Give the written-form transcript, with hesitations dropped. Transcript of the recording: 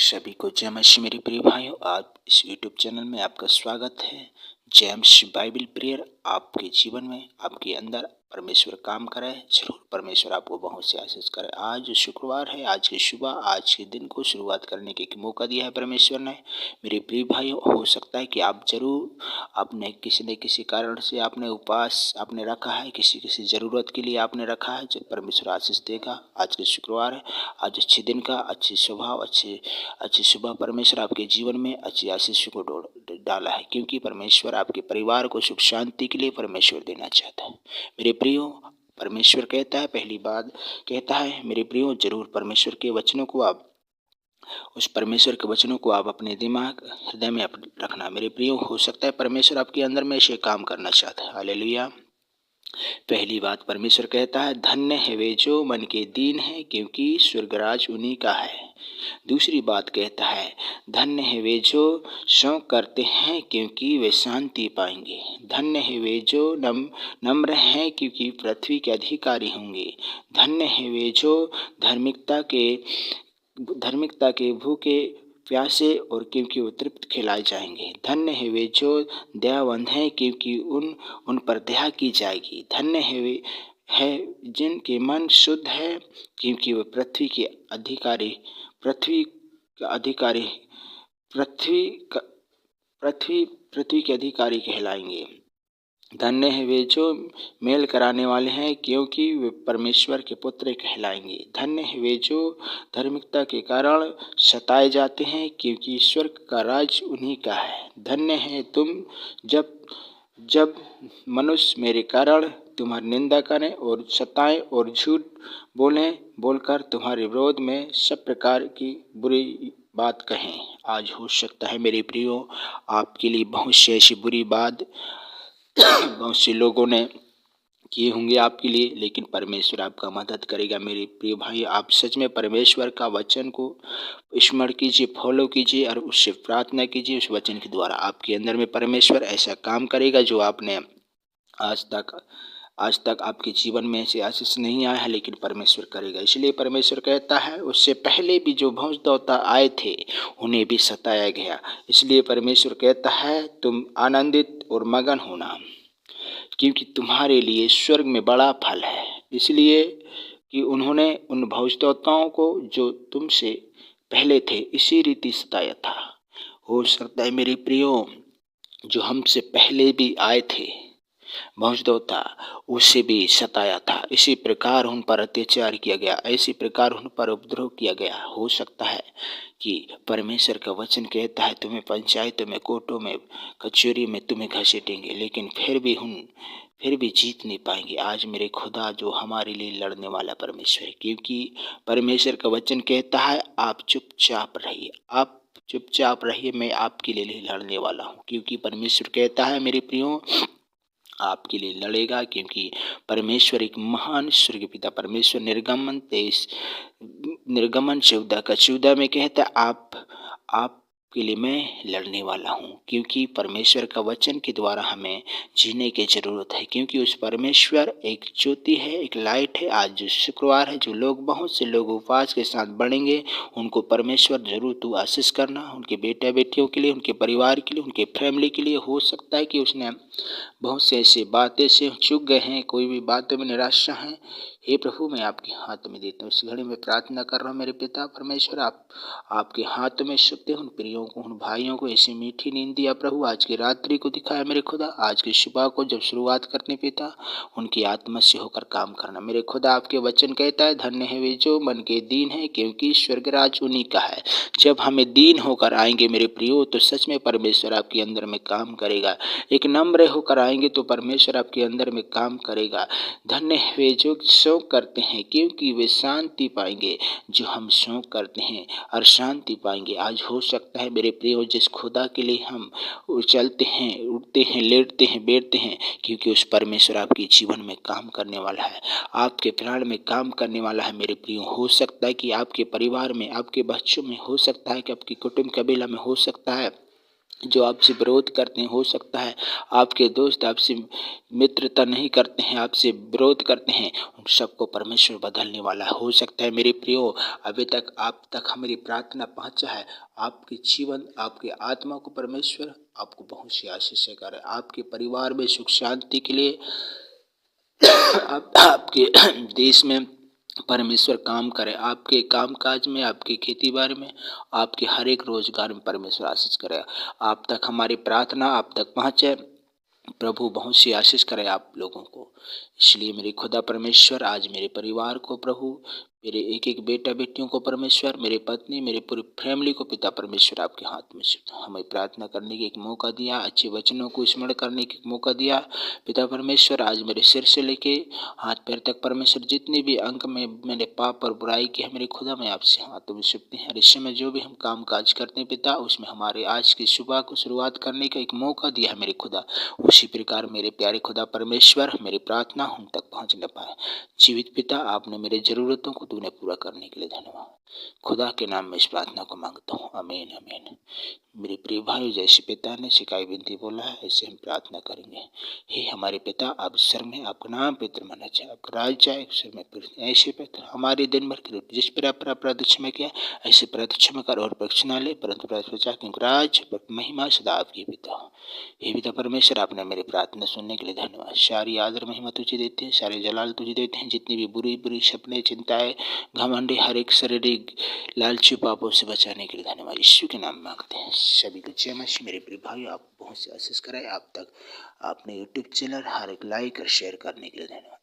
सभी को जय मसीह मेरे प्रिय भाइयों। आज इस यूट्यूब चैनल में आपका स्वागत है। जेम्स बाइबल प्रेयर आपके जीवन में, आपके अंदर परमेश्वर काम करे। जरूर परमेश्वर आपको बहुत से आशीष करे। आज शुक्रवार है, आज की सुबह, आज के दिन को शुरुआत करने के एक मौका दिया है परमेश्वर ने। मेरे प्रिय भाइयों, हो सकता है कि आप जरूर आपने किसी न किसी कारण से आपने उपवास आपने रखा है, किसी किसी ज़रूरत के लिए आपने रखा है। जब परमेश्वर आशीष देगा। आज के शुक्रवार है, आज अच्छे दिन का, अच्छी स्वभाव, अच्छी सुबह परमेश्वर आपके जीवन में अच्छी आशीष को डाला है, क्योंकि परमेश्वर आपके परिवार को सुख शांति के लिए परमेश्वर देना चाहता है। मेरे प्रियो, परमेश्वर कहता है, पहली बात कहता है मेरे प्रियो, जरूर परमेश्वर के वचनों को आप उस परमेश्वर के वचनों को आप अपने दिमाग हृदय में रखना। मेरे प्रियो, हो सकता है परमेश्वर आपके अंदर में से काम करना चाहता है। हालेलुया। पहली बात परमेश्वर कहता है, धन्य है वे जो मन के दीन है, क्योंकि स्वर्गराज उन्हीं का है। दूसरी बात कहता है, धन्य है वे जो शोक करते हैं, क्योंकि वे शांति पाएंगे। धन्य है वे जो नम्र हैं, क्योंकि पृथ्वी के अधिकारी होंगे। धन्य है वे जो धार्मिकता के भूखे प्यासे और क्योंकि वो तृप्त खिलाए जाएंगे। धन्य है वे जो दयावंत हैं, क्योंकि उन पर दया की जाएगी। धन्य है वे है जिनके मन शुद्ध है, क्योंकि वे पृथ्वी के अधिकारी पृथ्वी का अधिकारी पृथ्वी के अधिकारी कहलाएंगे। धन्य है वे जो मेल कराने वाले हैं, क्योंकि वे परमेश्वर के पुत्र कहलाएंगे। धन्य है वे जो धार्मिकता के कारण सताए जाते हैं, क्योंकि स्वर्ग का राज उन्हीं का है। धन्य है तुम जब मनुष्य मेरे कारण तुम्हारी निंदा करें और सताएं और झूठ बोलकर तुम्हारे विरोध में सब प्रकार की बुरी बात कहें। आज हो सकता है मेरे प्रियो, आपके लिए बहुत सी ऐसी बुरी बात बहुत से लोगों ने किए होंगे आपके लिए, लेकिन परमेश्वर आपका मदद करेगा। मेरे प्रिय भाई, आप सच में परमेश्वर का वचन को स्मरण कीजिए, फॉलो कीजिए और उससे प्रार्थना कीजिए। उस वचन के द्वारा आपके अंदर में परमेश्वर ऐसा काम करेगा जो आपने आज तक आपके जीवन में ऐसे आशीष नहीं आया है, लेकिन परमेश्वर करेगा। इसलिए परमेश्वर कहता है, उससे पहले भी जो भविष्यद्वक्ता आए थे उन्हें भी सताया गया। इसलिए परमेश्वर कहता है, तुम आनंदित और मगन होना, क्योंकि तुम्हारे लिए स्वर्ग में बड़ा फल है। इसलिए कि उन्होंने उन भविष्यद्वक्ताओं को जो तुमसे पहले थे इसी रीति सताया था। हो सकता है मेरे प्रियो, जो हमसे पहले भी आए थे भविष्यद्वक्ता, उसे भी सताया था। इसी प्रकार उन पर अत्याचार किया गया, इसी प्रकार उन पर उपद्रव किया गया। हो सकता है कि परमेश्वर का वचन कहता है, तुम्हें पंचायतों में, कोर्टों में, कचहरी में तुम्हें घसीटेंगे, लेकिन फिर भी जीत नहीं पाएंगे। आज मेरे खुदा जो हमारे लिए लड़ने वाला परमेश्वर है, क्योंकि परमेश्वर का वचन कहता है, आप चुपचाप रहिए, मैं आपके लिए लड़ने वाला हूँ। क्योंकि परमेश्वर कहता है मेरे प्रियो, आपके लिए लड़ेगा, क्योंकि परमेश्वर एक महान स्वर्गीय पिता परमेश्वर निर्गमन 14 में कहता है, आपके लिए मैं लड़ने वाला हूँ। क्योंकि परमेश्वर का वचन के द्वारा हमें जीने की जरूरत है, क्योंकि उस परमेश्वर एक ज्योति है, एक लाइट है। आज जो शुक्रवार है, जो बहुत से लोग उपवास के साथ बढ़ेंगे, उनको परमेश्वर जरूर तू आशीष करना। उनके बेटे बेटियों के लिए, उनके परिवार के लिए, उनके फैमिली के लिए। हो सकता है कि उसने बहुत से ऐसी बातें से चूक गए हैं, कोई भी बातों में निराशा है। हे प्रभु, मैं आपके हाथ में देता हूँ। इस घड़ी में प्रार्थना कर रहा हूँ मेरे पिता परमेश्वर, आपके हाथ में सौंपते उन प्रियों को, उन भाइयों को ऐसी मीठी नींद दिया प्रभु। आज की रात्रि को दिखाया मेरे खुदा, आज की सुबह को जब शुरुआत करने पिता, उनकी आत्मा से होकर काम करना मेरे खुदा। आपके वचन कहता है, धन्य है वे जो मन के दीन है, क्योंकि स्वर्गराज उन्हीं का है। जब हमें दीन होकर आएंगे मेरे प्रियो, तो सच में परमेश्वर आपके अंदर में काम करेगा। एक नम्र होकर आएंगे तो परमेश्वर आपके अंदर में काम करेगा। धन्य है वे जो शोक करते हैं, क्योंकि वे शांति पाएंगे। जो हम शोक करते हैं और शांति पाएंगे। आज हो सकता है मेरे प्रियो, जिस खुदा के लिए हम चलते हैं, उठते हैं, लेटते हैं, बैठते हैं, क्योंकि उस परमेश्वर आपके जीवन में काम करने वाला है, आपके प्राण में काम करने वाला है मेरे प्रियो। हो सकता है कि आपके परिवार में, आपके बच्चों में, हो सकता है कि आपकी कुटुंब कबीला में, हो सकता है जो आपसे विरोध करते हैं, हो सकता है आपके दोस्त आपसे मित्रता नहीं करते हैं, आपसे विरोध करते हैं, उन सबको परमेश्वर बदलने वाला है। हो सकता है मेरे प्रियो, अभी तक आप तक हमारी प्रार्थना पहुंचा है, आपके जीवन आपके आत्मा को परमेश्वर आपको बहुत सी आशीष करे, आपके परिवार में सुख शांति के लिए आपके देश में परमेश्वर काम करे, आपके काम काज में, आपके खेती बाड़ी में, आपके हर एक रोजगार में परमेश्वर आशीष करे। आप तक हमारी प्रार्थना आप तक पहुँचे, प्रभु बहुत सी आशीष करे आप लोगों को। इसलिए मेरे खुदा परमेश्वर आज मेरे परिवार को प्रभु, मेरे एक एक बेटा बेटियों को परमेश्वर, मेरे पत्नी, मेरे पूरी फैमिली को पिता परमेश्वर आपके हाथ में हमें प्रार्थना करने की एक मौका दिया, अच्छे वचनों को स्मरण करने की एक मौका दिया। पिता परमेश्वर आज मेरे सिर से लेके हाथ पैर तक परमेश्वर जितने भी अंक में मैंने पाप और बुराई की है, मेरे खुदा मैं आपसे हाथों में सुनते हैं। इस समय जो भी हम काम काज करते हैं पिता, उसमें हमारे आज की सुबह को शुरुआत करने का एक मौका दिया है मेरे खुदा। उसी प्रकार मेरे प्यारे खुदा परमेश्वर मेरी प्रार्थना हम तक पहुँच न पाए। जीवित पिता, आपने मेरी जरूरतों को तूने पूरा करने के लिए धन्यवाद। खुदा के नाम में इस प्रार्थना को मांगता हूँ, आमीन आमीन। मेरे प्रिय भाई, जैसे पिता ने सिखाई विनती बोला है, ऐसे हम प्रार्थना करेंगे। हे हमारे पिता, आप स्वर्ग में, आपका नाम पवित्र माना जाए, आपका राज्य आए, स्वर्ग में पृथ्वी में ऐसे पिता हमारे दिन भर की रोटी जिस पर आप अपराध क्षमा किया, ऐसे अपराध क्षमा कर, और पक्ष ना ले परंतु अपराध बचा, क्योंकि राज्य महिमा सदा आपकी पिता। हे पिता परमेश्वर, आपने मेरी प्रार्थना सुनने के लिए धन्यवाद। सारी आदर महिमा तुझे देते हैं, सारे जलाल तुझे देते हैं। जितनी भी बुरी बुरी सपने, चिंताएं, घमंडी, हर एक शारीरिक लालची पापों से बचाने के लिए धन्यवाद। यीशु के नाम मांगते हैं। सभी को जय मसीह। मेरे प्रिय भाई, आप बहुत से आशीष कराए। आप तक आपने यूट्यूब चैनल हर एक लाइक और शेयर करने के लिए धन्यवाद।